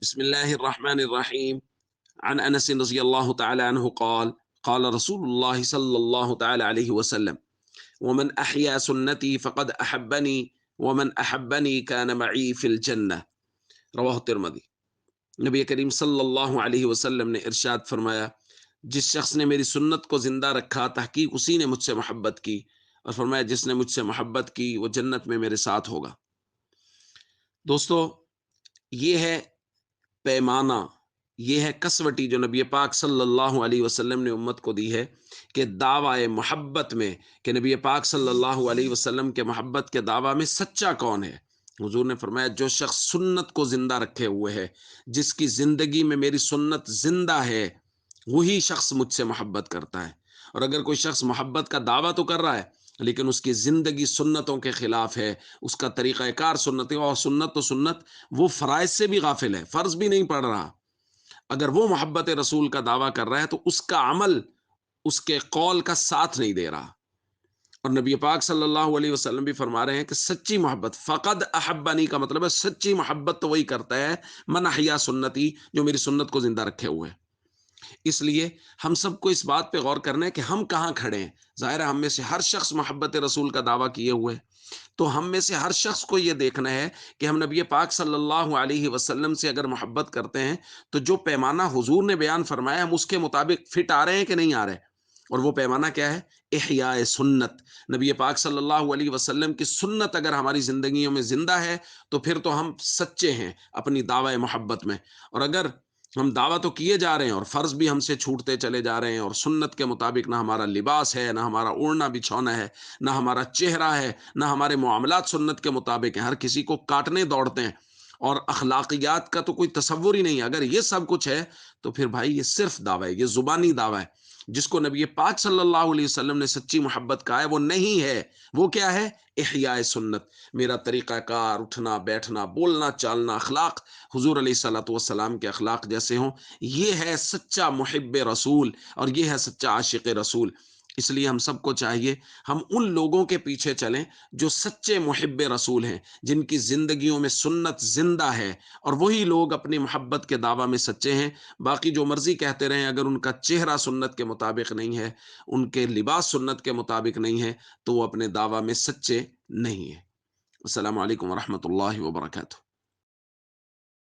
بسم الله الرحمن الرحيم. عن أنس رضي الله تعالى عنه قال قال رسول الله صلى الله تعالى عليه وسلم: ومن أحيا سنتي فقد أحبني ومن أحبني كان معي في الجنة. رواہ ترمذی۔ نبی کریم صلی اللہ علیہ وسلم نے ارشاد فرمایا، جس شخص نے میری سنت کو زندہ رکھا تحقیق اسی نے مجھ سے محبت کی، اور فرمایا جس نے مجھ سے محبت کی وہ جنت میں میرے ساتھ ہوگا۔ دوستو، یہ ہے پیمانہ، یہ ہے کسوٹی جو نبی پاک صلی اللہ علیہ وسلم نے امت کو دی ہے کہ دعوی محبت میں، کہ نبی پاک صلی اللہ علیہ وسلم کے محبت کے دعویٰ میں سچا کون ہے۔ حضور نے فرمایا جو شخص سنت کو زندہ رکھے ہوئے ہے، جس کی زندگی میں میری سنت زندہ ہے، وہی شخص مجھ سے محبت کرتا ہے۔ اور اگر کوئی شخص محبت کا دعویٰ تو کر رہا ہے لیکن اس کی زندگی سنتوں کے خلاف ہے، اس کا طریقہ کار سنت ہے، اور سنت تو سنت، وہ فرائض سے بھی غافل ہے، فرض بھی نہیں پڑھ رہا، اگر وہ محبت رسول کا دعویٰ کر رہا ہے تو اس کا عمل اس کے قول کا ساتھ نہیں دے رہا۔ اور نبی پاک صلی اللہ علیہ وسلم بھی فرما رہے ہیں کہ سچی محبت، فقد احبنی کا مطلب ہے سچی محبت تو وہی کرتا ہے من احیا سنتی، جو میری سنت کو زندہ رکھے ہوئے ہیں۔ اس لیے ہم سب کو اس بات پہ غور کرنا ہے کہ ہم کہاں کھڑے ہیں۔ ظاہر ہے ہم میں سے ہر شخص محبت رسول کا دعویٰ کیے ہوئے ہے، تو ہم میں سے ہر شخص کو یہ دیکھنا ہے کہ ہم نبی پاک صلی اللہ علیہ وسلم سے اگر محبت کرتے ہیں تو جو پیمانہ حضور نے بیان فرمایا ہم اس کے مطابق فٹ آ رہے ہیں کہ نہیں آ رہے۔ اور وہ پیمانہ کیا ہے؟ احیاء سنت۔ نبی پاک صلی اللہ علیہ وسلم کی سنت اگر ہماری زندگیوں میں زندہ ہے تو پھر تو ہم سچے ہیں اپنی دعوی محبت میں۔ اور اگر ہم دعویٰ تو کیے جا رہے ہیں اور فرض بھی ہم سے چھوٹتے چلے جا رہے ہیں، اور سنت کے مطابق نہ ہمارا لباس ہے، نہ ہمارا اوڑھنا بچھونا ہے، نہ ہمارا چہرہ ہے، نہ ہمارے معاملات سنت کے مطابق ہیں، ہر کسی کو کاٹنے دوڑتے ہیں، اور اخلاقیات کا تو کوئی تصور ہی نہیں ہے، اگر یہ سب کچھ ہے تو پھر بھائی یہ صرف دعویٰ ہے، یہ زبانی دعویٰ ہے۔ جس کو نبی پاک صلی اللہ علیہ وسلم نے سچی محبت کہا ہے وہ نہیں ہے۔ وہ کیا ہے؟ احیاء سنت، میرا طریقہ کار، اٹھنا بیٹھنا، بولنا چالنا، اخلاق حضور علیہ الصلوۃ والسلام کے اخلاق جیسے ہوں، یہ ہے سچا محب رسول، اور یہ ہے سچا عاشق رسول۔ اس لیے ہم سب کو چاہیے ہم ان لوگوں کے پیچھے چلیں جو سچے محب رسول ہیں، جن کی زندگیوں میں سنت زندہ ہے، اور وہی لوگ اپنی محبت کے دعویٰ میں سچے ہیں۔ باقی جو مرضی کہتے رہیں، اگر ان کا چہرہ سنت کے مطابق نہیں ہے، ان کے لباس سنت کے مطابق نہیں ہے، تو وہ اپنے دعویٰ میں سچے نہیں ہیں۔ السلام علیکم ورحمۃ اللہ وبرکاتہ۔